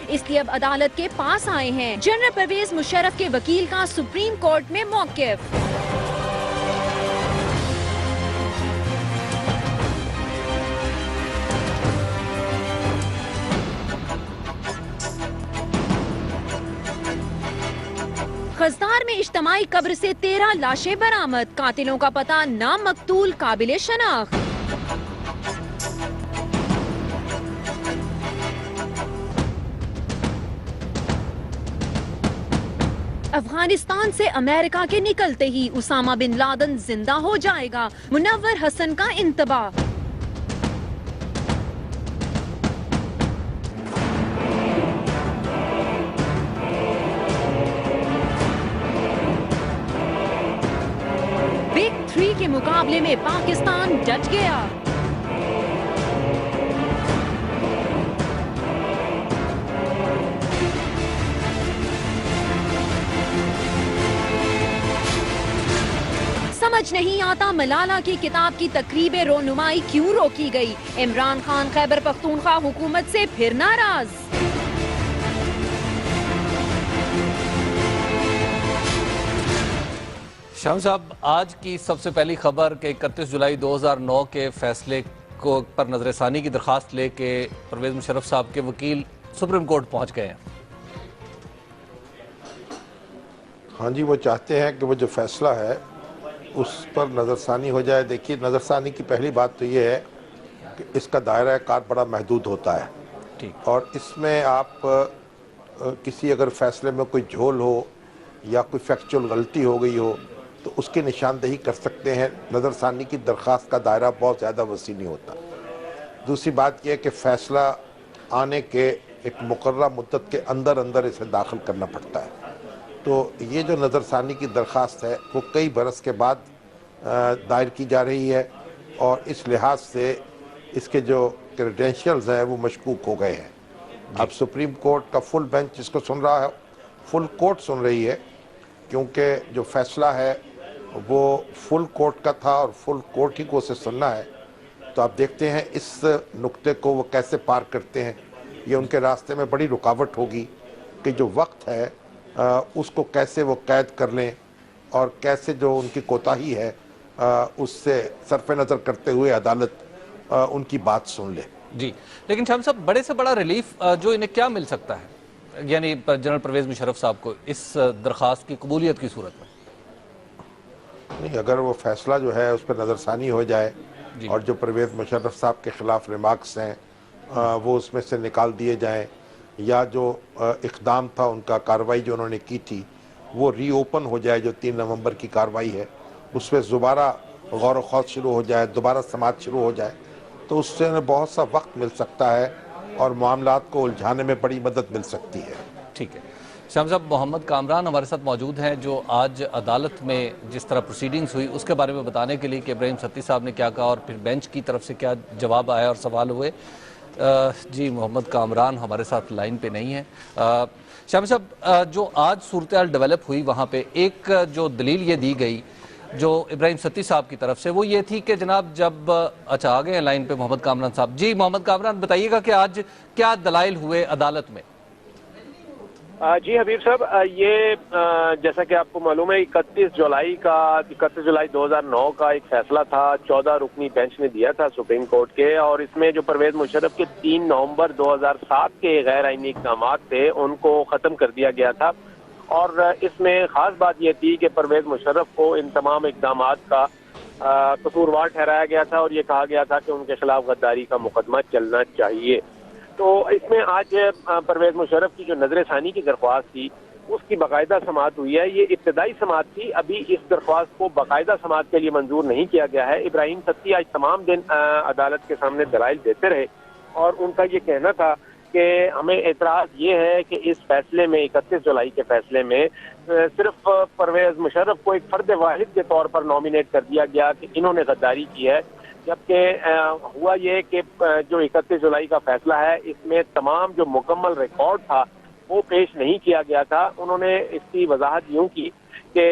اس لیے اب عدالت کے پاس آئے ہیں۔ جنرل پرویز مشرف کے وکیل کا سپریم کورٹ میں موقف۔ خزدار میں اجتماعی قبر سے 13 لاشیں برآمد، قاتلوں کا پتہ نامقتول قابل شناخت۔ افغانستان سے امریکہ کے نکلتے ہی اسامہ بن لادن زندہ ہو جائے گا، منور حسن کا انتباہ۔ بگ 3 کے مقابلے میں پاکستان ڈٹ گیا۔ سمجھ نہیں آتا ملالہ کی کتاب کی تقریب رونمائی کیوں روکی گئی، عمران خان خیبر پختونخوا حکومت سے پھر ناراض۔ شام صاحب، آج کی سب سے پہلی خبر کہ 31 جولائی 2009 کے فیصلے کو پر نظر ثانی کی درخواست لے کے پرویز مشرف صاحب کے وکیل سپریم کورٹ پہنچ گئے ہیں۔ ہاں جی، وہ چاہتے ہیں کہ وہ جو فیصلہ ہے اس پر نظر ثانی ہو جائے۔ دیکھیے، نظر ثانی کی پہلی بات تو یہ ہے کہ اس کا دائرہ کار بڑا محدود ہوتا ہے، اور اس میں آپ کسی اگر فیصلے میں کوئی جھول ہو یا کوئی فیکچول غلطی ہو گئی ہو تو اس کی نشاندہی کر سکتے ہیں۔ نظر ثانی کی درخواست کا دائرہ بہت زیادہ وسیع نہیں ہوتا۔ دوسری بات یہ ہے کہ فیصلہ آنے کے ایک مقررہ مدت کے اندر اسے داخل کرنا پڑتا ہے۔ تو یہ جو نظر ثانی کی درخواست ہے وہ کئی برس کے بعد دائر کی جا رہی ہے، اور اس لحاظ سے اس کے جو کریڈینشیلز ہیں وہ مشکوک ہو گئے ہیں۔ اب سپریم کورٹ کا فل بینچ اس کو سن رہا ہے، فل کورٹ سن رہی ہے، کیونکہ جو فیصلہ ہے وہ فل کورٹ کا تھا اور فل کورٹ ہی کو اسے سننا ہے۔ تو آپ دیکھتے ہیں اس نقطے کو وہ کیسے پار کرتے ہیں۔ یہ ان کے راستے میں بڑی رکاوٹ ہوگی کہ جو وقت ہے اس کو کیسے وہ قید کر لیں، اور کیسے جو ان کی کوتاہی ہے اس سے صرف نظر کرتے ہوئے عدالت ان کی بات سن لے۔ جی، لیکن شام صاحب، بڑے سے بڑا ریلیف جو انہیں کیا مل سکتا ہے، یعنی جنرل پرویز مشرف صاحب کو اس درخواست کی قبولیت کی صورت میں؟ نہیں، اگر وہ فیصلہ جو ہے اس پر نظر ثانی ہو جائے اور جو پرویز مشرف صاحب کے خلاف ریمارکس ہیں وہ اس میں سے نکال دیے جائیں، یا جو اقدام تھا ان کا کارروائی جو انہوں نے کی تھی وہ ری اوپن ہو جائے، جو 3 نومبر کی کارروائی ہے اس پہ دوبارہ غور و خوض شروع ہو جائے، دوبارہ سماعت شروع ہو جائے، تو اس سے بہت سا وقت مل سکتا ہے اور معاملات کو الجھانے میں بڑی مدد مل سکتی ہے۔ ٹھیک ہے شام صاحب، محمد کامران ہمارے ساتھ موجود ہیں جو آج عدالت میں جس طرح پروسیڈنگز ہوئی اس کے بارے میں بتانے کے لیے کہ ابراہیم ستی صاحب نے کیا کہا اور پھر بینچ کی طرف سے کیا جواب آیا اور سوال ہوئے۔ جی، محمد کامران ہمارے ساتھ لائن پہ نہیں ہے۔ شام صاحب، جو آج صورتحال ڈیولپ ہوئی وہاں پہ ایک جو دلیل یہ دی گئی جو ابراہیم ستی صاحب کی طرف سے، وہ یہ تھی کہ جناب جب آ گئے ہیں لائن پہ محمد کامران صاحب۔ جی محمد کامران، بتائیے گا کہ آج کیا دلائل ہوئے عدالت میں؟ جی حبیب صاحب، یہ جیسا کہ آپ کو معلوم ہے 31 جولائی 2009 کا ایک فیصلہ تھا، 14 رکنی بینچ نے دیا تھا سپریم کورٹ کے، اور اس میں جو پرویز مشرف کے 3 نومبر 2007 کے غیر آئینی اقدامات تھے ان کو ختم کر دیا گیا تھا، اور اس میں خاص بات یہ تھی کہ پرویز مشرف کو ان تمام اقدامات کا قصوروار ٹھہرایا گیا تھا، اور یہ کہا گیا تھا کہ ان کے خلاف غداری کا مقدمہ چلنا چاہیے۔ تو اس میں آج پرویز مشرف کی جو نظر ثانی کی درخواست تھی اس کی باقاعدہ سماعت ہوئی ہے۔ یہ ابتدائی سماعت تھی، ابھی اس درخواست کو باقاعدہ سماعت کے لیے منظور نہیں کیا گیا ہے۔ ابراہیم ستی آج تمام دن عدالت کے سامنے دلائل دیتے رہے، اور ان کا یہ کہنا تھا کہ ہمیں اعتراض یہ ہے کہ اس فیصلے میں 31 جولائی کے فیصلے میں صرف پرویز مشرف کو ایک فرد واحد کے طور پر نامینیٹ کر دیا گیا کہ انہوں نے غداری کی ہے، جبکہ ہوا یہ کہ جو 31 جولائی کا فیصلہ ہے اس میں تمام جو مکمل ریکارڈ تھا وہ پیش نہیں کیا گیا تھا۔ انہوں نے اس کی وضاحت یوں کی کہ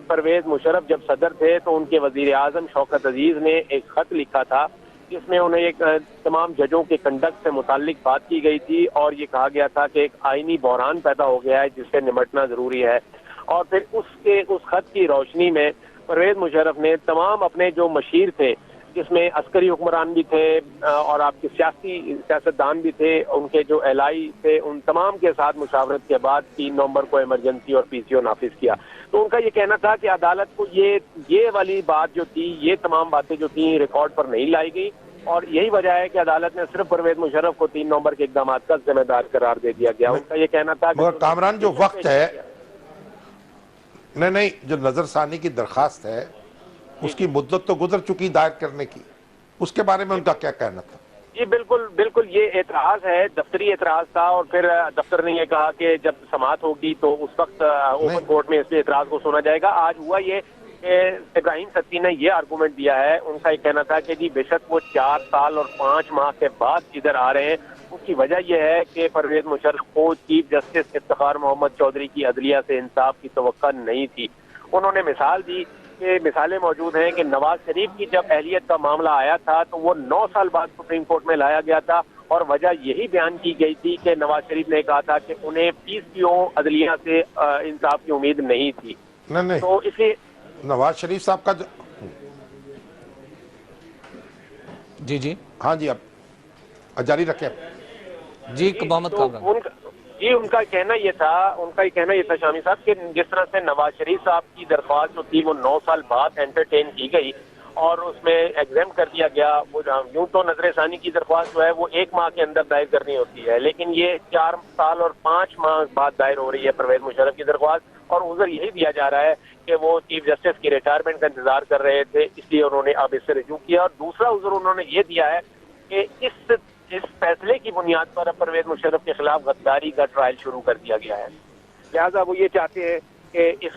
پرویز مشرف جب صدر تھے تو ان کے وزیر اعظم شوکت عزیز نے ایک خط لکھا تھا جس میں انہیں ایک تمام ججوں کے کنڈکٹ سے متعلق بات کی گئی تھی اور یہ کہا گیا تھا کہ ایک آئینی بحران پیدا ہو گیا ہے جس سے نمٹنا ضروری ہے. اور پھر اس خط کی روشنی میں پرویز مشرف نے تمام اپنے جو مشیر تھے جس میں عسکری حکمران بھی تھے اور آپ کے سیاستدان بھی تھے, ان کے جو اعلائی تھے, ان تمام کے ساتھ مشاورت کے بعد 3 نومبر کو ایمرجنسی اور پی سی او نافذ کیا. تو ان کا یہ کہنا تھا کہ عدالت کو یہ والی بات جو تھی, یہ تمام باتیں جو تھیں ریکارڈ پر نہیں لائی گئی, اور یہی وجہ ہے کہ عدالت نے صرف پرویز مشرف کو 3 نومبر کے اقدامات کا ذمہ دار قرار دے دیا گیا. ان کا یہ کہنا تھا مگر کامران جو وقت ہے, نہیں جو نظر ثانی کی درخواست ہے اس کی مدت تو گزر چکی دائر کرنے کی, اس کے بارے میں ان کا کیا کہنا تھا؟ جی بالکل یہ اعتراض ہے, دفتری اعتراض تھا, اور پھر دفتر نے یہ کہا کہ جب سماعت ہوگی تو اس وقت اوپن کورٹ میں اس اعتراض کو سنا جائے گا. آج ہوا یہ کہ ابراہیم ستی نے یہ آرگومنٹ دیا ہے, ان کا یہ کہنا تھا کہ جی بے شک وہ 4 سال اور 5 ماہ کے بعد ادھر آ رہے ہیں, اس کی وجہ یہ ہے کہ پرویز مشرف کو چیف جسٹس افتخار محمد چودھری کی عدلیہ سے انصاف کی توقع نہیں تھی. انہوں نے مثال دی کہ مثالیں موجود ہیں کہ نواز شریف کی جب اہلیت کا معاملہ آیا تھا تو وہ 9 سال بعد سپریم کورٹ میں لایا گیا تھا, اور وجہ یہی بیان کی گئی تھی کہ نواز شریف نے کہا تھا کہ انہیں پی سی او عدلیہ سے انصاف کی امید نہیں تھی. نہیں تو اس لیے نواز شریف صاحب کا جی ہاں جی اب جاری رکھیں. جی محمد کامران ان کا کہنا یہ تھا شامی صاحب کہ جس طرح سے نواز شریف صاحب کی درخواست جو تھی وہ 9 سال بعد انٹرٹین کی گئی اور اس میں ایگزام کر دیا گیا. وہ یوں تو نظر ثانی کی درخواست جو ہے وہ 1 ماہ کے اندر دائر کرنی ہوتی ہے, لیکن یہ 4 سال اور 5 ماہ بعد دائر ہو رہی ہے پرویز مشرف کی درخواست, اور عذر یہی دیا جا رہا ہے کہ وہ چیف جسٹس کی ریٹائرمنٹ کا انتظار کر رہے تھے, اس لیے انہوں نے اب اس سے رجوع کیا. اور دوسرا عذر انہوں نے یہ دیا ہے کہ اس فیصلے کی بنیاد پر پرویز مشرف کے خلاف غداری کا ٹرائل شروع کر دیا گیا ہے, لہٰذا وہ یہ چاہتے ہیں کہ اس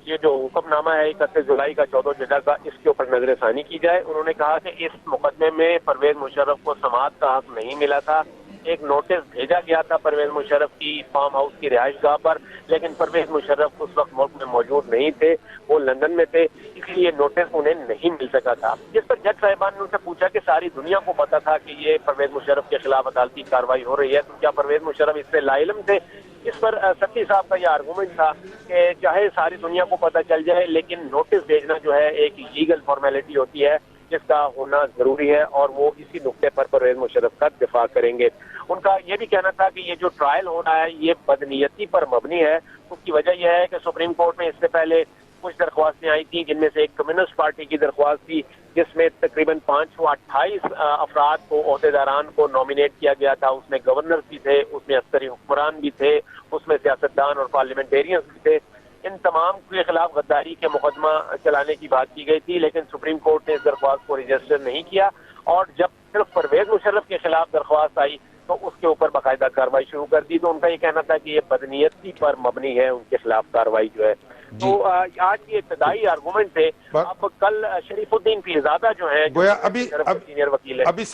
یہ جو حکم نامہ ہے 31 جولائی کا 14 جدہ کا, اس کے اوپر نظر ثانی کی جائے. انہوں نے کہا کہ اس مقدمے میں پرویز مشرف کو سماعت کا حق نہیں ملا تھا. ایک نوٹس بھیجا گیا تھا پرویز مشرف کی فارم ہاؤس کی رہائش گاہ پر, لیکن پرویز مشرف اس وقت ملک میں موجود نہیں تھے, وہ لندن میں تھے, اس لیے نوٹس انہیں نہیں مل سکا تھا. جس پر جج صاحبان نے ان سے پوچھا کہ ساری دنیا کو پتا تھا کہ یہ پرویز مشرف کے خلاف عدالتی کارروائی ہو رہی ہے, تو کیا پرویز مشرف اس سے لاعلم تھے؟ اس پر ستی صاحب کا یہ آرگومنٹ تھا کہ چاہے ساری دنیا کو پتہ چل جائے لیکن نوٹس بھیجنا جو ہے ایک لیگل فارمیلٹی ہوتی ہے جس کا ہونا ضروری ہے, اور وہ اسی نقطے پر پرویز مشرف کا دفاع کریں گے. ان کا یہ بھی کہنا تھا کہ یہ جو ٹرائل ہو رہا ہے یہ بدنیتی پر مبنی ہے. اس کی وجہ یہ ہے کہ سپریم کورٹ میں اس سے پہلے کچھ درخواستیں آئی تھیں, جن میں سے ایک کمیونسٹ پارٹی کی درخواست تھی جس میں تقریباً 528 افراد کو, عہدیداران کو نامینیٹ کیا گیا تھا. اس میں گورنر بھی تھے, اس میں عسکری حکمران بھی تھے, اس میں سیاستدان اور پارلیمنٹیرینز بھی تھے. ان تمام کے خلاف غداری کے مقدمہ چلانے کی بات کی گئی تھی, لیکن سپریم کورٹ نے اس درخواست کو رجسٹر نہیں کیا, اور جب صرف پرویز مشرف کے خلاف درخواست آئی تو اس کے اوپر باقاعدہ کارروائی شروع کر دی. تو ان کا یہ کہنا تھا کہ یہ بدنیتی پر مبنی ہے ان کے خلاف کارروائی جو ہے. تو آج کی ابتدائی آرگومنٹ تھے. اب کل شریف الدین پیرزادہ جو ہے سینئر وکیل ہے, ابھی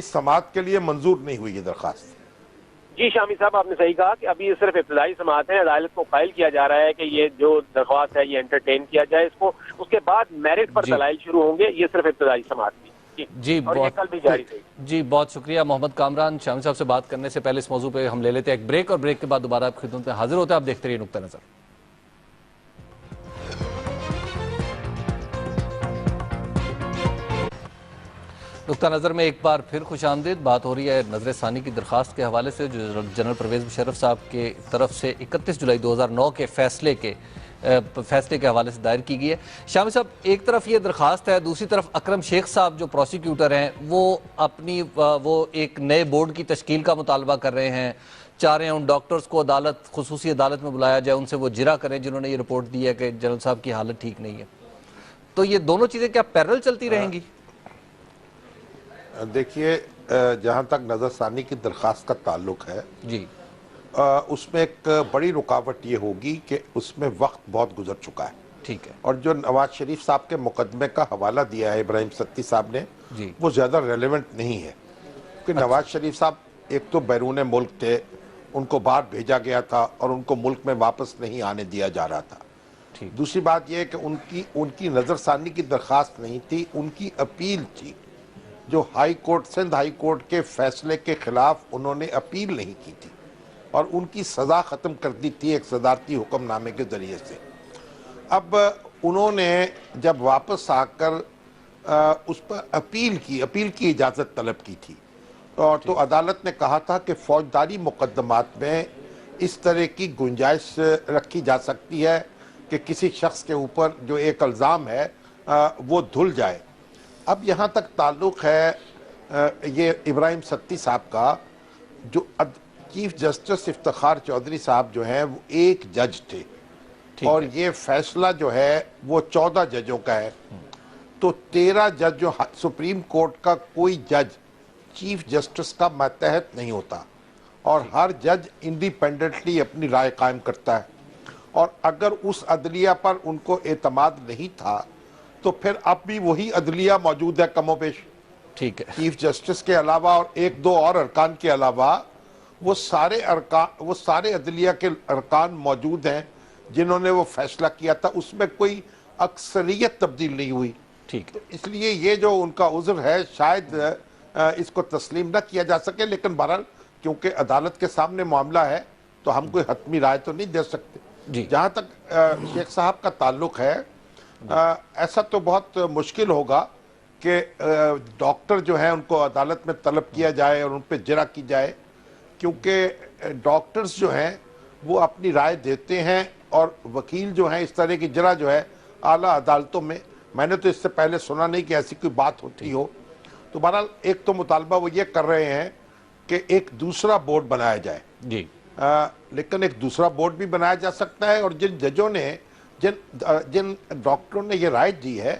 سماعت کے لیے منظور نہیں ہوئی یہ درخواست. جی شامی صاحب آپ نے صحیح کہا کہ ابھی صرف ابتدائی سماعت ہے. عدالت کو قائل کیا جا رہا ہے کہ یہ جو درخواست ہے یہ انٹرٹین کیا جائے اس کو, اس کے بعد میرٹ پر دلائل شروع ہوں گے. یہ صرف ابتدائی سماعت تھی. جی بہت شکریہ محمد کامران. شامی صاحب سے بات کرنے سے پہلے اس موضوع پہ ہم لے لیتے ہیں ایک بریک, اور بریک کے بعد دوبارہ آپ خدمت میں حاضر ہوتے ہیں. آپ دیکھتے رہیے نقطہ نظر. نقطہ نظر میں ایک بار پھر خوش آمدید. بات ہو رہی ہے نظر ثانی کی درخواست کے حوالے سے جو جنرل پرویز مشرف صاحب کے طرف سے 31 جولائی 2009 کے فیصلے کے حوالے سے دائر کی گئی ہے. شامی صاحب, ایک طرف یہ درخواست ہے, دوسری طرف اکرم شیخ صاحب جو پروسیکیوٹر ہیں وہ ایک نئے بورڈ کی تشکیل کا مطالبہ کر رہے ہیں, چاہ رہے ہیں ان ڈاکٹرز کو خصوصی عدالت میں بلایا جائے, ان سے وہ جرا کریں جنہوں نے یہ رپورٹ دی ہے کہ جنرل صاحب کی حالت ٹھیک نہیں ہے. تو یہ دونوں چیزیں کیا پیرل چلتی رہیں گی؟ دیکھیے, جہاں تک نظر ثانی کی درخواست کا تعلق ہے جی, اس میں ایک بڑی رکاوٹ یہ ہوگی کہ اس میں وقت بہت گزر چکا ہے. ٹھیک ہے. اور جو نواز شریف صاحب کے مقدمے کا حوالہ دیا ہے ابراہیم ستی صاحب نے, جی, وہ زیادہ ریلیونٹ نہیں ہے. کہ نواز شریف صاحب ایک تو بیرون ملک تھے, ان کو باہر بھیجا گیا تھا اور ان کو ملک میں واپس نہیں آنے دیا جا رہا تھا. دوسری بات یہ ہے کہ ان کی نظر ثانی کی درخواست نہیں تھی، ان کی اپیل تھی، جو high court Sindh high court کے فیصلے کے خلاف انہوں نے اپیل نہیں کی تھی اور ان کی سزا ختم کر دی تھی ایک صدارتی حکم نامے کے ذریعے سے۔ اب انہوں نے جب واپس آ کر اس پر اپیل کی اجازت طلب کی تھی، اور تو عدالت نے کہا تھا کہ فوجداری مقدمات میں اس طرح کی گنجائش رکھی جا سکتی ہے کہ کسی شخص کے اوپر جو ایک الزام ہے وہ دھل جائے۔ اب یہاں تک تعلق ہے یہ ابراہیم ستی صاحب کا، جو چیف جسٹس افتخار چودھری صاحب جو ہیں وہ ایک جج تھے، اور یہ فیصلہ جو ہے وہ 14 ججوں کا ہے، تو 13 جج جو سپریم کورٹ کا کوئی جج چیف جسٹس کا ماتحت نہیں ہوتا، اور ہر جج انڈیپینڈنٹلی اپنی رائے قائم کرتا ہے، اور اگر اس عدلیہ پر ان کو اعتماد نہیں تھا تو پھر اب بھی وہی عدلیہ موجود ہے کم و بیش، ٹھیک ہے، چیف جسٹس کے علاوہ اور ایک دو اور ارکان کے علاوہ وہ سارے عدلیہ کے ارکان موجود ہیں جنہوں نے وہ فیصلہ کیا تھا، اس میں کوئی اکثریت تبدیل نہیں ہوئی۔ ٹھیک ہے، اس لیے یہ جو ان کا عذر ہے شاید اس کو تسلیم نہ کیا جا سکے، لیکن بہرحال کیونکہ عدالت کے سامنے معاملہ ہے تو ہم کوئی حتمی رائے تو نہیں دے سکتے۔ جہاں تک شیخ صاحب کا تعلق ہے، ایسا تو بہت مشکل ہوگا کہ ڈاکٹر جو ہیں ان کو عدالت میں طلب کیا جائے اور ان پہ جرح کی جائے، کیونکہ ڈاکٹرز جو ہیں وہ اپنی رائے دیتے ہیں، اور وکیل جو ہیں اس طرح کی جرح جو ہے اعلیٰ عدالتوں میں نے تو اس سے پہلے سنا نہیں کہ ایسی کوئی بات ہوتی ہو۔ تو بہرحال ایک تو مطالبہ وہ یہ کر رہے ہیں کہ ایک دوسرا بورڈ بنایا جائے، لیکن ایک دوسرا بورڈ بھی بنایا جا سکتا ہے، اور جن ججوں نے جن ڈاکٹروں نے یہ رائے دی ہے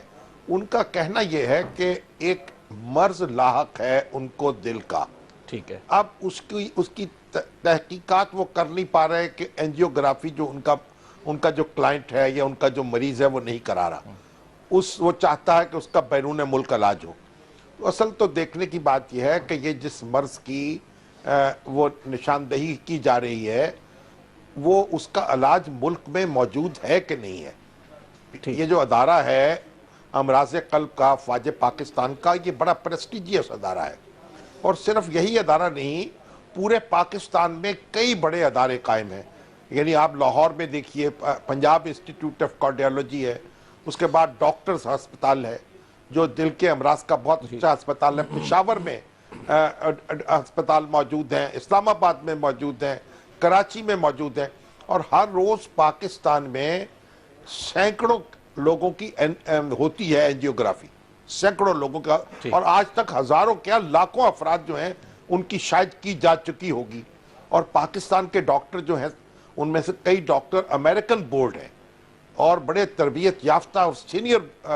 ان کا کہنا یہ ہے کہ ایک مرض لاحق ہے ان کو دل کا۔ ٹھیک ہے، اب اس کی تحقیقات وہ کر نہیں پا رہے کہ اینجیوگرافی جو ان کا جو کلائنٹ ہے یا ان کا جو مریض ہے وہ نہیں کرا رہا، وہ چاہتا ہے کہ اس کا بیرون ملک علاج ہو۔ تو اصل تو دیکھنے کی بات یہ ہے کہ یہ جس مرض کی وہ نشاندہی کی جا رہی ہے وہ اس کا علاج ملک میں موجود ہے کہ نہیں ہے۔ یہ جو ادارہ ہے امراض قلب کا فوج پاکستان کا، یہ بڑا پریسٹیجیس ادارہ ہے، اور صرف یہی ادارہ نہیں، پورے پاکستان میں کئی بڑے ادارے قائم ہیں۔ یعنی آپ لاہور میں دیکھیے پنجاب انسٹیٹیوٹ آف کارڈیالوجی ہے، اس کے بعد ڈاکٹرز ہسپتال ہے جو دل کے امراض کا بہت اچھا ہسپتال ہے، پشاور میں ہسپتال موجود ہیں، اسلام آباد میں موجود ہیں، کراچی میں موجود ہیں، اور ہر روز پاکستان میں سینکڑوں لوگوں کی ہوتی ہے اینجیوگرافی، سینکڑوں لوگوں کا، اور آج تک ہزاروں کیا لاکھوں افراد جو ہیں ان کی شاید کی جا چکی ہوگی۔ اور پاکستان کے ڈاکٹر جو ہیں ان میں سے کئی ڈاکٹر امریکن بورڈ ہیں اور بڑے تربیت یافتہ اور سینئر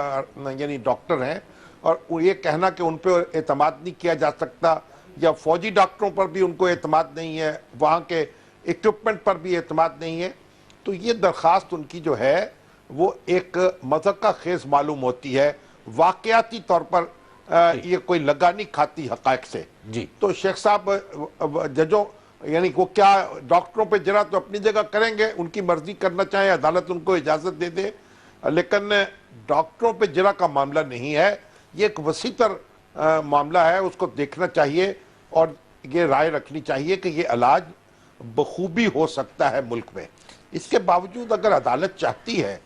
یعنی ڈاکٹر ہیں، اور یہ کہنا کہ ان پہ اعتماد نہیں کیا جا سکتا، یا فوجی ڈاکٹروں پر بھی ان کو اعتماد نہیں ہے، وہاں کے ایکوپمنٹ پر بھی اعتماد نہیں ہے، تو یہ درخواست ان کی جو ہے وہ ایک مذہقہ خیز معلوم ہوتی ہے، واقعاتی طور پر یہ کوئی لگا نہیں کھاتی حقائق سے۔ تو شیخ صاحب ججوں یعنی وہ کیا ڈاکٹروں پہ جرح تو اپنی جگہ کریں گے، ان کی مرضی کرنا چاہیں، عدالت ان کو اجازت دے دے، لیکن ڈاکٹروں پہ جرح کا معاملہ نہیں ہے، یہ ایک وسیع تر معاملہ ہے، اس کو دیکھنا چاہیے اور یہ رائے رکھنی چاہیے کہ یہ علاج بخوبی ہو سکتا ہے ملک میں۔ اس کے باوجود اگر عدالت چاہتی ہے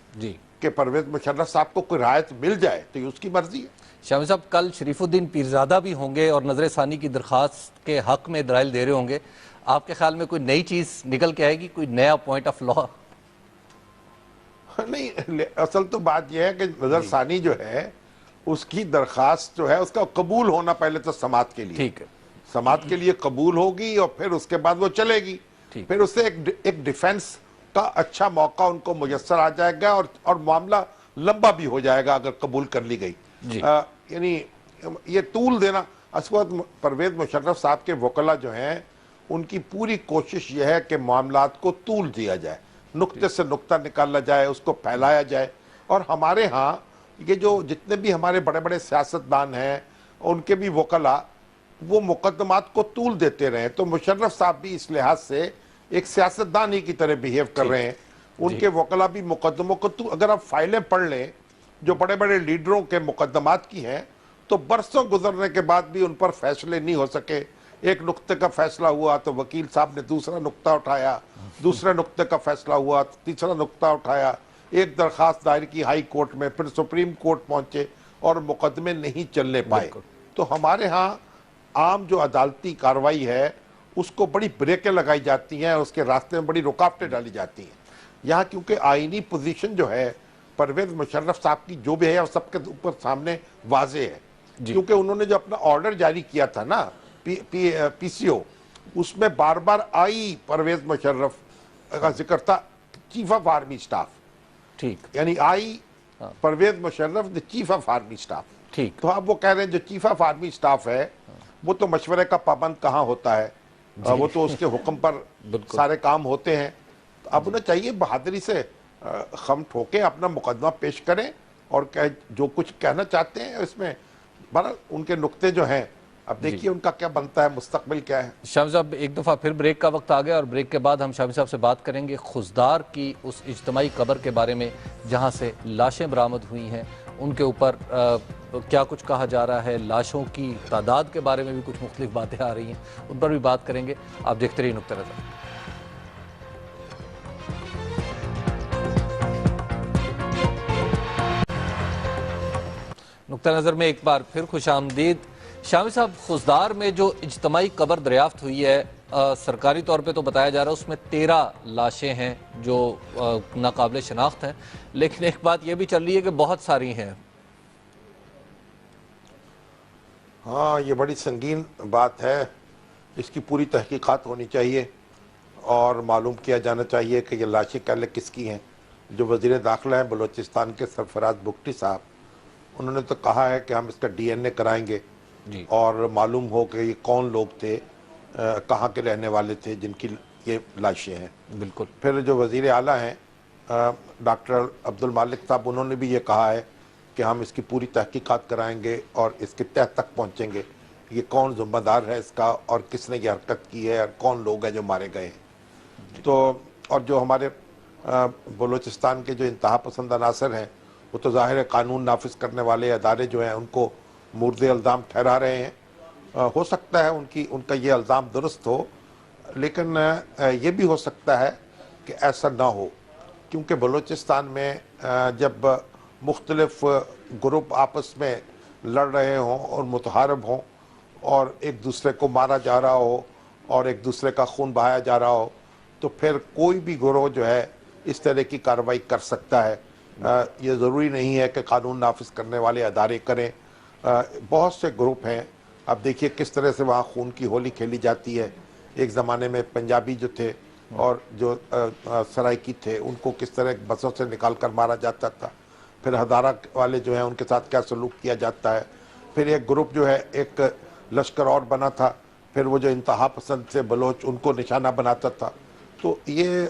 کہ پرویز مشرف صاحب کو کوئی رعایت مل جائے تو یہ اس کی مرضی ہے۔ شامی صاحب کل شریف الدین پیرزادہ بھی ہوں گے اور نظر ثانی کی درخواست کے حق میں دلائل دے رہے ہوں گے، آپ کے خیال میں کوئی نئی چیز نکل کے آئے گی، کوئی نیا پوائنٹ آف لا؟ نہیں، اصل تو بات یہ ہے کہ نظر ثانی جو ہے اس کی درخواست جو ہے اس کا قبول ہونا پہلے تو سماعت کے لیے، ٹھیک ہے، سماعت کے لیے قبول ہوگی اور پھر اس کے بعد وہ چلے گی، پھر اس سے ایک ڈیفنس کا اچھا موقع ان کو میسر آ جائے گا، اور معاملہ لمبا بھی ہو جائے گا اگر قبول کر لی گئی۔ یعنی یہ طول دینا، اس وقت پرویز مشرف صاحب کے وکلا جو ہیں ان کی پوری کوشش یہ ہے کہ معاملات کو طول دیا جائے، نقطے سے نقطہ نکالا جائے، اس کو پھیلایا جائے، اور ہمارے ہاں یہ جو جتنے بھی ہمارے بڑے بڑے سیاستدان ہیں ان کے بھی وکلا وہ مقدمات کو طول دیتے رہے، تو مشرف صاحب بھی اس لحاظ سے ایک سیاستدان ہی کی طرح بیہیو کر رہے ہیں، ان کے وکلا بھی مقدموں کو، تو اگر آپ فائلیں پڑھ لیں جو بڑے بڑے لیڈروں کے مقدمات کی ہیں تو برسوں گزرنے کے بعد بھی ان پر فیصلے نہیں ہو سکے. ایک نقطے کا فیصلہ ہوا تو وکیل صاحب نے دوسرا نقطہ اٹھایا، دوسرے نقطے کا فیصلہ ہوا تو تیسرا نقطہ اٹھایا، ایک درخواست دائر کی ہائی کورٹ میں، پھر سپریم کورٹ پہنچے اور مقدمے نہیں چلنے پائے. تو ہمارے ہاں عام جو عدالتی کارروائی ہے اس کو بڑی بریکیں لگائی جاتی ہیں، اس کے راستے میں بڑی رکاوٹیں ڈالی جاتی ہیں. یہاں کیونکہ آئینی پوزیشن جو ہے پرویز مشرف صاحب کی جو بھی ہے وہ سب کے اوپر سامنے واضح ہے. کیونکہ انہوں نے جو اپنا آرڈر جاری کیا تھا نا پی سی او، اس میں بار بار آئی پرویز مشرف کا ذکر تھا، چیف آف آرمی اسٹاف، ٹھیک، یعنی آئی پرویز مشرف دی چیف آف آرمی اسٹاف. ٹھیک. تو اب وہ کہہ رہے ہیں جو چیف آف آرمی اسٹاف ہے وہ تو مشورے کا پابند کہاں ہوتا ہے، وہ تو اس کے حکم پر سارے کام ہوتے ہیں. اب انہیں چاہیے بہادری سے خم ٹھوکیں، اپنا مقدمہ پیش کریں اور جو کچھ کہنا چاہتے ہیں اس میں بہرحال ان کے نقطے جو ہیں اب دیکھیے ان کا کیا بنتا ہے، مستقبل کیا ہے. شامی صاحب ایک دفعہ پھر بریک کا وقت آ گیا اور بریک کے بعد ہم شامی صاحب سے بات کریں گے خضدار کی اس اجتماعی قبر کے بارے میں جہاں سے لاشیں برآمد ہوئی ہیں، ان کے اوپر کیا کچھ کہا جا رہا ہے، لاشوں کی تعداد کے بارے میں بھی کچھ مختلف باتیں آ رہی ہیں، ان پر بھی بات کریں گے. آپ دیکھتے رہیے نقطہ نظر. نقطہ نظر میں ایک بار پھر خوش آمدید. شامی صاحب، خضدار میں جو اجتماعی قبر دریافت ہوئی ہے سرکاری طور پہ تو بتایا جا رہا ہے اس میں 13 لاشیں ہیں جو ناقابل شناخت ہیں، لیکن ایک بات یہ بھی چل رہی ہے کہ بہت ساری ہیں. ہاں یہ بڑی سنگین بات ہے، اس کی پوری تحقیقات ہونی چاہیے اور معلوم کیا جانا چاہیے کہ یہ لاشیں پہلے کس کی ہیں. جو وزیر داخلہ ہیں بلوچستان کے سرفراز بگٹی صاحب، انہوں نے تو کہا ہے کہ ہم اس کا ڈی این اے کرائیں گے اور معلوم ہو کہ یہ کون لوگ تھے، کہاں کے رہنے والے تھے جن کی یہ لاشیں ہیں. بالکل. پھر جو وزیر اعلیٰ ہیں ڈاکٹر عبد المالک صاحب، انہوں نے بھی یہ کہا ہے کہ ہم اس کی پوری تحقیقات کرائیں گے اور اس کے تہ تک پہنچیں گے، یہ کون ذمہ دار ہے اس کا اور کس نے یہ حرکت کی ہے اور کون لوگ ہیں جو مارے گئے ہیں. تو اور جو ہمارے بلوچستان کے جو انتہا پسند عناصر ہیں وہ تو ظاہر ہے قانون نافذ کرنے والے ادارے جو ہیں ان کو مورد الزام ٹھہرا رہے ہیں. ہو سکتا ہے ان کا یہ الزام درست ہو، لیکن یہ بھی ہو سکتا ہے کہ ایسا نہ ہو، کیونکہ بلوچستان میں جب مختلف گروپ آپس میں لڑ رہے ہوں اور متحارب ہوں اور ایک دوسرے کو مارا جا رہا ہو اور ایک دوسرے کا خون بہایا جا رہا ہو تو پھر کوئی بھی گروہ جو ہے اس طرح کی کارروائی کر سکتا ہے. یہ ضروری نہیں ہے کہ قانون نافذ کرنے والے ادارے کریں. بہت سے گروپ ہیں، اب دیکھیے کس طرح سے وہاں خون کی ہولی کھیلی جاتی ہے. ایک زمانے میں پنجابی جو تھے اور جو سرائکی تھے ان کو کس طرح بسوں سے نکال کر مارا جاتا تھا، پھر ہزارہ والے جو ہیں ان کے ساتھ کیا سلوک کیا جاتا ہے. پھر ایک گروپ جو ہے ایک لشکر اور بنا تھا، پھر وہ جو انتہا پسند سے بلوچ ان کو نشانہ بناتا تھا. تو یہ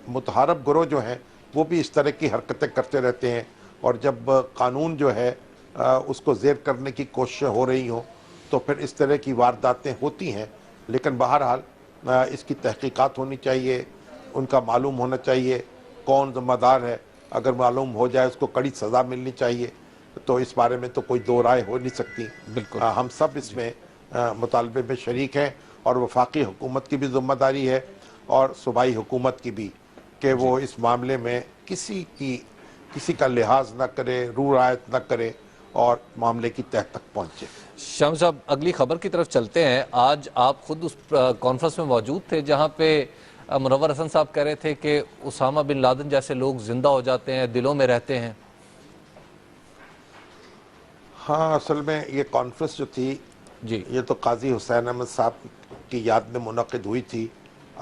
متحارب گروہ جو ہیں وہ بھی اس طرح کی حرکتیں کرتے رہتے ہیں، اور جب قانون جو ہے اس کو زیر کرنے کی کوششیں ہو رہی ہوں تو پھر اس طرح کی وارداتیں ہوتی ہیں. لیکن بہرحال اس کی تحقیقات ہونی چاہیے، ان کا معلوم ہونا چاہیے کون ذمہ دار ہے. اگر معلوم ہو جائے اس کو کڑی سزا ملنی چاہیے. تو اس بارے میں تو کوئی دو رائے ہو نہیں سکتی. بالکل ہم سب اس میں مطالبے میں شریک ہیں، اور وفاقی حکومت کی بھی ذمہ داری ہے اور صوبائی حکومت کی بھی کہ وہ اس معاملے میں کسی کا لحاظ نہ کرے، رو رعایت نہ کرے اور معاملے کی تہ تک پہنچے. شام صاحب اگلی خبر کی طرف چلتے ہیں. آج آپ خود اس کانفرنس میں موجود تھے جہاں پہ منور حسن صاحب کہہ رہے تھے کہ اسامہ بن لادن جیسے لوگ زندہ ہو جاتے ہیں، دلوں میں رہتے ہیں. ہاں اصل میں یہ کانفرنس جو تھی یہ تو قاضی حسین احمد صاحب کی یاد میں منعقد ہوئی تھی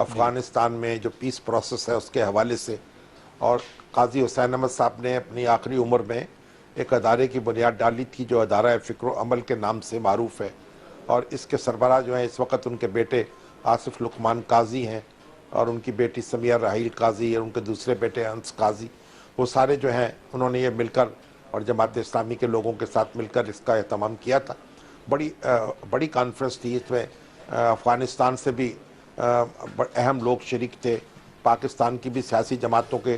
افغانستان میں جو پیس پروسیس ہے اس کے حوالے سے. اور قاضی حسین احمد صاحب نے اپنی آخری عمر میں ایک ادارے کی بنیاد ڈالی تھی جو ادارہ فکر و عمل کے نام سے معروف ہے، اور اس کے سربراہ جو ہیں اس وقت ان کے بیٹے آصف لقمان قاضی ہیں اور ان کی بیٹی سمیہ راحیل قاضی اور ان کے دوسرے بیٹے انس قاضی. وہ سارے جو ہیں انہوں نے یہ مل کر اور جماعت اسلامی کے لوگوں کے ساتھ مل کر اس کا اہتمام کیا تھا. بڑی کانفرنس تھی. اس میں افغانستان سے بھی اہم لوگ شریک تھے، پاکستان کی بھی سیاسی جماعتوں کے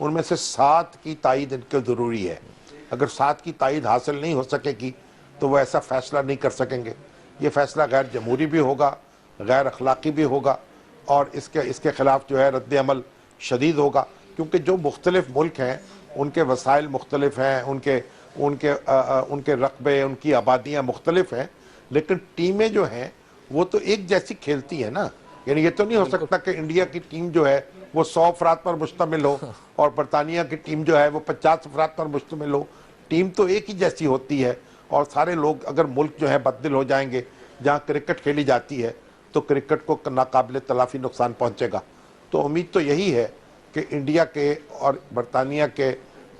ان میں سے 7 کی تائید ان کے ضروری ہے. اگر 7 کی تائید حاصل نہیں ہو سکے گی تو وہ ایسا فیصلہ نہیں کر سکیں گے. یہ فیصلہ غیر جمہوری بھی ہوگا, غیر اخلاقی بھی ہوگا, اور اس کے خلاف جو ہے رد عمل شدید ہوگا, کیونکہ جو مختلف ملک ہیں ان کے وسائل مختلف ہیں, ان کے رقبے, ان کی آبادیاں مختلف ہیں, لیکن ٹیمیں جو ہیں وہ تو ایک جیسی کھیلتی ہیں نا. یعنی یہ تو نہیں ہو سکتا کہ انڈیا کی ٹیم جو ہے وہ 100 افراد پر مشتمل ہو اور برطانیہ کی ٹیم جو ہے وہ 50 افراد پر مشتمل ہو. ٹیم تو ایک ہی جیسی ہوتی ہے, اور سارے لوگ اگر ملک جو ہے بددل ہو جائیں گے. جہاں کرکٹ کھیلی جاتی ہے تو کرکٹ کو ناقابل تلافی نقصان پہنچے گا. تو امید تو یہی ہے کہ انڈیا کے اور برطانیہ کے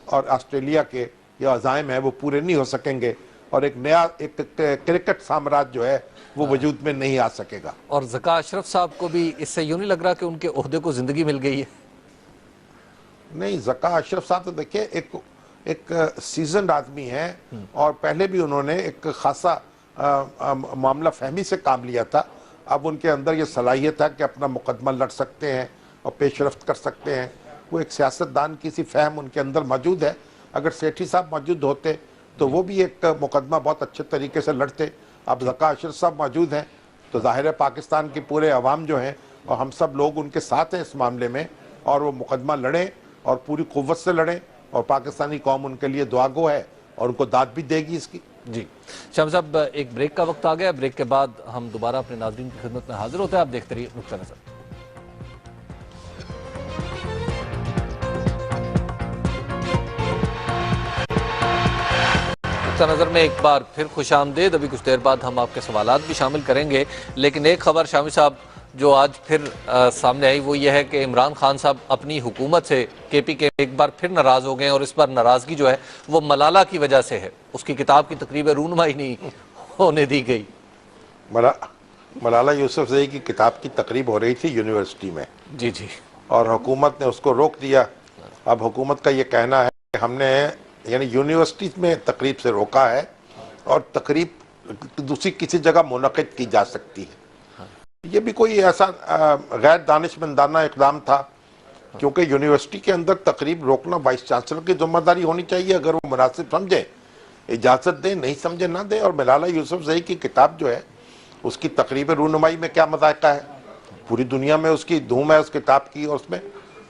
اور آسٹریلیا کے یہ عزائم ہیں وہ پورے نہیں ہو سکیں گے, اور ایک نیا ایک کرکٹ سامراج جو ہے وہ وجود میں نہیں آ سکے گا. اور ذکا اشرف صاحب کو بھی اس سے یوں نہیں لگ رہا کہ ان کے عہدے کو زندگی مل گئی ہے؟ نہیں, ذکا اشرف صاحب تو دیکھیں ایک سیزنڈ آدمی ہیں, اور پہلے بھی انہوں نے ایک خاصا معاملہ فہمی سے کام لیا تھا. اب ان کے اندر یہ صلاحیت ہے کہ اپنا مقدمہ لڑ سکتے ہیں اور پیش رفت کر سکتے ہیں. وہ ایک سیاستدان کی سی فہم ان کے اندر موجود ہے. اگر سیٹھی صاحب موجود ہوتے تو وہ بھی ایک مقدمہ بہت اچھے طریقے سے لڑتے. اب ذکا اشرف صاحب موجود ہیں تو ظاہر ہے پاکستان کی پورے عوام جو ہیں اور ہم سب لوگ ان کے ساتھ ہیں اس معاملے میں, اور وہ مقدمہ لڑیں اور پوری قوت سے لڑیں, اور پاکستانی قوم ان کے لیے دعا گو ہے اور ان کو داد بھی دے گی اس کی. جی شامی صاحب, ایک بریک کا وقت آ گیا. بریک کے بعد ہم دوبارہ اپنے ناظرین کی خدمت میں حاضر ہوتے ہیں. آپ دیکھتے رہیے نقطہ نظر. نقطہ نظر میں ایک بار پھر خوش آمدید. ابھی کچھ دیر بعد ہم آپ کے سوالات بھی شامل کریں گے, لیکن ایک خبر شامی صاحب جو آج پھر سامنے آئی وہ یہ ہے کہ عمران خان صاحب اپنی حکومت سے کے پی کے ایک بار پھر ناراض ہو گئے, اور اس بار ناراضگی جو ہے وہ ملالہ کی وجہ سے ہے. اس کی کتاب کی تقریب رونمائی نہیں ہونے دی گئی. ملالہ یوسفزئی کی کتاب کی تقریب ہو رہی تھی یونیورسٹی میں, جی جی, اور حکومت نے اس کو روک دیا. اب حکومت کا یہ کہنا ہے کہ ہم نے یعنی یونیورسٹی میں تقریب سے روکا ہے, اور تقریب دوسری کسی جگہ منعقد کی جا سکتی ہے. یہ بھی کوئی ایسا غیر دانشمندانہ اقدام تھا, کیونکہ یونیورسٹی کے اندر تقریب روکنا وائس چانسلر کی ذمہ داری ہونی چاہیے. اگر وہ مناسب سمجھے اجازت دیں, نہیں سمجھے نہ دیں. اور ملالہ یوسفزئی کی کتاب جو ہے اس کی تقریب رونمائی میں کیا مذائقہ ہے؟ پوری دنیا میں اس کی دھوم ہے اس کتاب کی, اور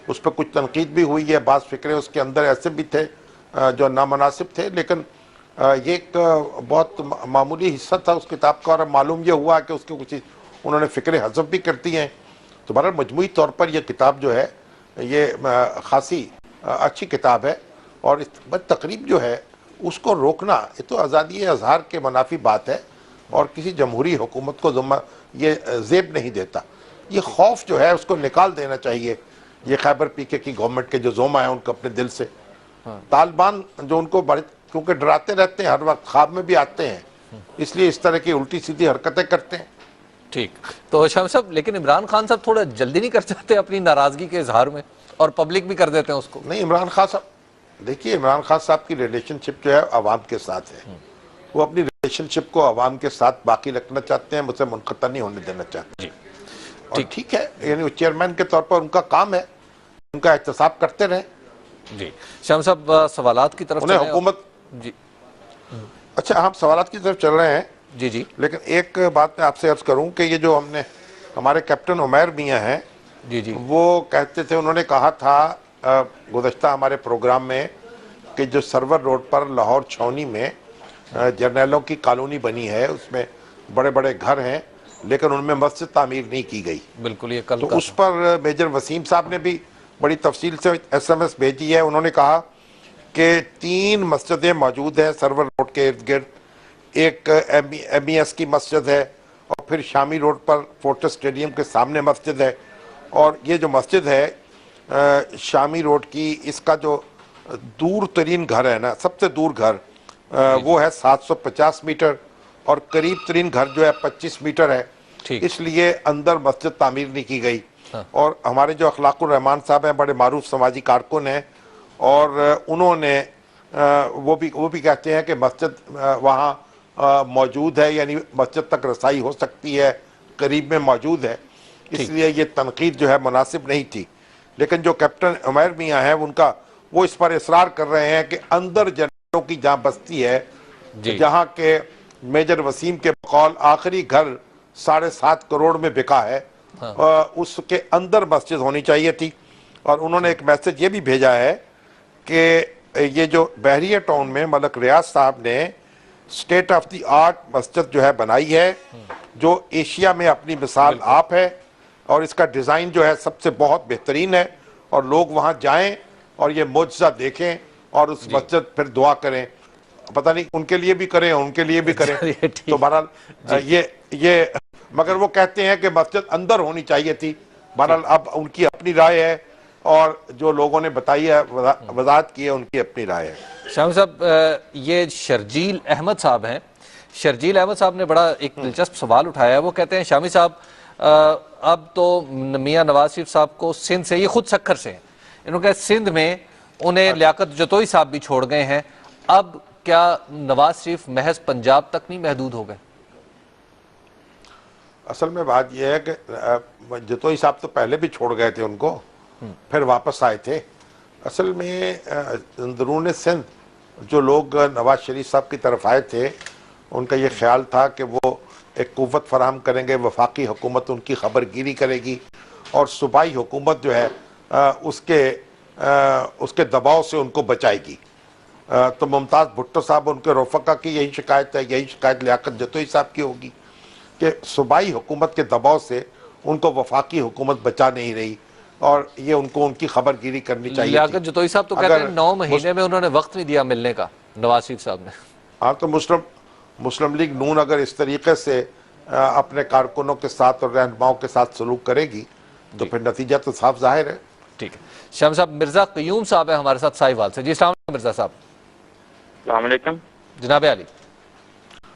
اس پہ کچھ تنقید بھی ہوئی ہے. بعض فکرے اس کے اندر ایسے بھی تھے جو نامناسب تھے, لیکن یہ ایک بہت معمولی حصہ تھا اس کتاب کا, اور معلوم یہ ہوا کہ اس کے کچھ انہوں نے فکرے حذف بھی کرتی ہیں. تو بہرحال مجموعی طور پر یہ کتاب جو ہے یہ خاصی اچھی کتاب ہے, اور تقریب جو ہے اس کو روکنا یہ تو آزادی اظہار کے منافی بات ہے, اور کسی جمہوری حکومت کو ذمہ یہ زیب نہیں دیتا. یہ خوف جو ہے اس کو نکال دینا چاہیے. یہ خیبر پی کے کی گورنمنٹ کے جو زوما ہیں ان کو اپنے دل سے. طالبان جو ان کو بڑے کیونکہ ڈراتے رہتے ہیں, ہر وقت خواب میں بھی آتے ہیں, اس لیے اس طرح کی الٹی سیدھی حرکتیں کرتے ہیں. ٹھیک. تو شامی صاحب, لیکن عمران خان صاحب تھوڑا جلدی نہیں کر چاہتے اپنی ناراضگی کے اظہار میں, اور پبلک بھی کر دیتے ہیں اس کو؟ نہیں, عمران خان صاحب دیکھیے, عمران خان صاحب کی ریلیشن شپ جو ہے عوام کے ساتھ ہے. وہ اپنی ریلیشن شپ کو عوام کے ساتھ باقی رکھنا چاہتے ہیں, مجھ سے منقطع نہیں ہونے دینا چاہتے. جی, اور ٹھیک ہے, یعنی چیئرمین کے طور پر ان کا کام ہے, ان کا احتساب کرتے رہیں. جی شامی صاحب, سوالات کی طرف انہیں حکومت. جی اچھا, ہم سوالات کی طرف چل رہے ہیں. جی جی, لیکن ایک بات میں آپ سے عرض کروں کہ یہ جو ہمارے کیپٹن عمیر میاں ہیں, جی جی, وہ کہتے تھے, انہوں نے کہا تھا گزشتہ ہمارے پروگرام میں کہ جو سرور روڈ پر لاہور چھاؤنی میں جرنیلوں کی کالونی بنی ہے, اس میں بڑے بڑے گھر ہیں, لیکن ان میں مسجد تعمیر نہیں کی گئی. بالکل, یہ کل تو اس پر میجر وسیم صاحب نے بھی بڑی تفصیل سے SMS بھیجی ہے. انہوں نے کہا کہ 3 مسجدیں موجود ہیں سرور روڈ کے ارد گرد. ایک MES کی مسجد ہے, اور پھر شامی روڈ پر فورٹس اسٹیڈیم کے سامنے مسجد ہے. اور یہ جو مسجد ہے شامی روڈ کی, اس کا جو دور ترین گھر ہے نا, سب سے دور گھر وہ ہے 750 میٹر, اور قریب ترین گھر جو ہے 25 میٹر ہے. اس لیے اندر مسجد تعمیر نہیں کی گئی. اور ہمارے جو اخلاق الرحمان صاحب ہیں, بڑے معروف سماجی کارکن ہیں, اور انہوں نے وہ بھی کہتے ہیں کہ مسجد وہاں موجود ہے, یعنی مسجد تک رسائی ہو سکتی ہے, قریب میں موجود ہے. اس لیے یہ تنقید جو ہے مناسب نہیں تھی. لیکن جو کیپٹن عمیر میاں ہیں ان کا وہ اس پر اصرار کر رہے ہیں کہ اندر جنرلوں کی جہاں بستی ہے جہاں کے میجر وسیم کے بقول آخری گھر 7.5 کروڑ میں بکا ہے اس کے اندر مسجد ہونی چاہیے تھی. اور انہوں نے ایک میسج یہ بھی بھیجا ہے کہ یہ جو بحریہ ٹاؤن میں ملک ریاض صاحب نے سٹیٹ آف دی آرٹ مسجد جو ہے بنائی ہے جو ایشیا میں اپنی مثال آپ ہے اور اس کا ڈیزائن جو ہے سب سے بہت بہترین ہے اور لوگ وہاں جائیں اور یہ معجزہ دیکھیں اور اس مسجد پھر دعا کریں. پتہ نہیں ان کے لیے بھی کریں ان کے لیے بھی کریں. تو بہرحال یہ مگر وہ کہتے ہیں کہ مسجد اندر ہونی چاہیے تھی. بہرحال اب ان کی اپنی رائے ہے اور جو لوگوں نے بتائی ہے وضاحت کی ہے ان کی اپنی رائے ہے. شامی صاحب یہ شرجیل احمد صاحب ہیں. شرجیل احمد صاحب نے بڑا ایک دلچسپ سوال اٹھایا ہے. وہ کہتے ہیں شامی صاحب اب تو میاں نواز شریف صاحب کو سندھ سے, یہ خود سکھر سے ہیں, انہوں نے کہا سندھ میں انہیں لیاقت جتوئی صاحب بھی چھوڑ گئے ہیں, اب کیا نواز شریف محض پنجاب تک نہیں محدود ہو گئے؟ اصل میں بات یہ ہے کہ جتوئی صاحب تو پہلے بھی چھوڑ گئے تھے ان کو, پھر واپس آئے تھے. اصل میں اندرون سندھ جو لوگ نواز شریف صاحب کی طرف آئے تھے ان کا یہ خیال تھا کہ وہ ایک قوت فراہم کریں گے, وفاقی حکومت ان کی خبر گیری کرے گی اور صوبائی حکومت جو ہے اس کے دباؤ سے ان کو بچائے گی. تو ممتاز بھٹو صاحب ان کے رفقا کی یہی شکایت ہے, یہی شکایت لیاقت جتوئی صاحب کی ہوگی کہ صوبائی حکومت کے دباؤ سے ان کو وفاقی حکومت بچا نہیں رہی اور یہ ان کو ان کی خبر گیری کرنی چاہیے. لیاقت جتوئی صاحب تو کہتے ہیں 9 مہینے میں انہوں نے وقت نہیں دیا ملنے کا نواز شریف صاحب نے. ہاں تو مسلم لیگ نون اگر اس طریقے سے اپنے کارکنوں کے ساتھ اور رہنماؤں کے ساتھ سلوک کرے گی تو پھر نتیجہ تو صاف ظاہر ہے. ٹھیک ہے. شامی صاحب مرزا قیوم صاحب ہیں ہمارے ساتھ ساہیوال سے. جی السلام علیکم مرزا صاحب. السلام علیکم جناب علی.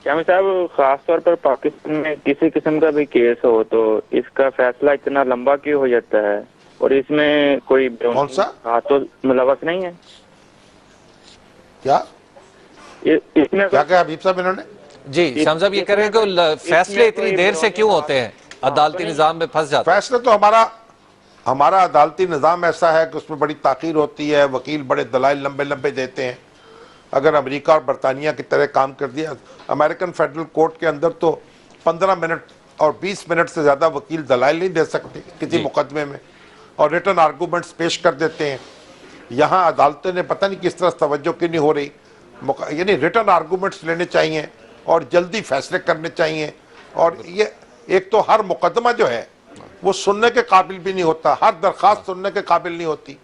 شامی صاحب خاص طور پر پاکستان میں کسی قسم کا بھی کیس ہو تو اس کا فیصلہ اتنا لمبا کیوں ہو جاتا ہے اور اس میں کوئی ہاتھوں ملوث نہیں ہے؟ کیا اس میں کیا حبیب صاحب انہوں نے جی شامی صاحب یہ کہہ رہے ہیں کہ فیصلے اتنی دیر سے کیوں ہوتے ہیں, عدالتی نظام میں پھنس جاتے ہیں؟ فیصلے تو ہمارا عدالتی نظام ایسا ہے کہ اس میں بڑی تاخیر ہوتی ہے, وکیل بڑے دلائل لمبے لمبے دیتے ہیں. اگر امریکہ اور برطانیہ کی طرح کام کر دیا, امریکن فیڈرل کورٹ کے اندر تو 15 منٹ اور 20 منٹ سے زیادہ وکیل دلائل نہیں دے سکتے کسی مقدمے میں اور ریٹن آرگومنٹس پیش کر دیتے ہیں. یہاں عدالتیں نے پتہ نہیں کس طرح توجہ کی نہیں ہو رہی, یعنی ریٹن آرگومنٹس لینے چاہیے اور جلدی فیصلے کرنے چاہیے. اور یہ ایک تو ہر مقدمہ جو ہے وہ سننے کے قابل بھی نہیں ہوتا, ہر درخواست سننے کے قابل نہیں ہوتی,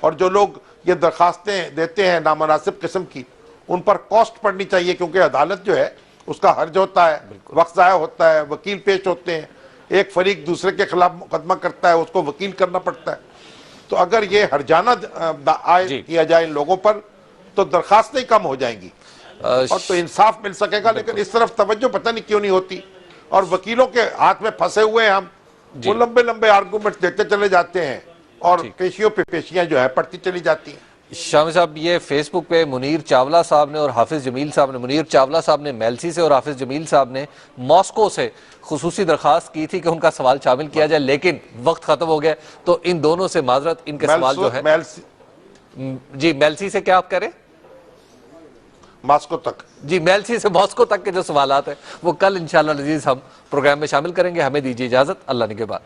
اور جو لوگ یہ درخواستیں دیتے ہیں نامناسب قسم کی ان پر کاسٹ پڑنی چاہیے کیونکہ عدالت جو ہے اس کا حرج ہوتا ہے, وقت ضائع ہوتا ہے, وکیل پیش ہوتے ہیں, ایک فریق دوسرے کے خلاف مقدمہ کرتا ہے اس کو وکیل کرنا پڑتا ہے. تو اگر یہ ہرجانہ عائد کیا جائے ان لوگوں پر تو درخواستیں کم ہو جائیں گی اور تو انصاف مل سکے گا. لیکن اس طرف توجہ پتہ نہیں کیوں نہیں ہوتی اور وکیلوں کے ہاتھ میں پھنسے ہوئے ہیں ہم, وہ لمبے لمبے آرگومنٹ دیتے چلے جاتے ہیں اور پیشیوں پہ پیشیاں جو ہے پڑتی چلی جاتی ہیں. شامی صاحب یہ فیس بک پہ منیر چاولہ صاحب نے اور حافظ جمیل صاحب نے, منیر چاولہ صاحب نے میلسی سے اور حافظ جمیل صاحب نے ماسکو سے خصوصی درخواست کی تھی کہ ان کا سوال شامل کیا جائے, لیکن وقت ختم ہو گیا تو ان دونوں سے معذرت, ان کے سوال جو ہے جی میلسی سے کیا آپ کہہ رہے ہیں؟ ماسکو تک. جی میلسی سے ماسکو تک کے جو سوالات ہیں وہ کل انشاءاللہ عزیز ہم پروگرام میں شامل کریں گے. ہمیں دیجیے اجازت, اللہ نگہبان.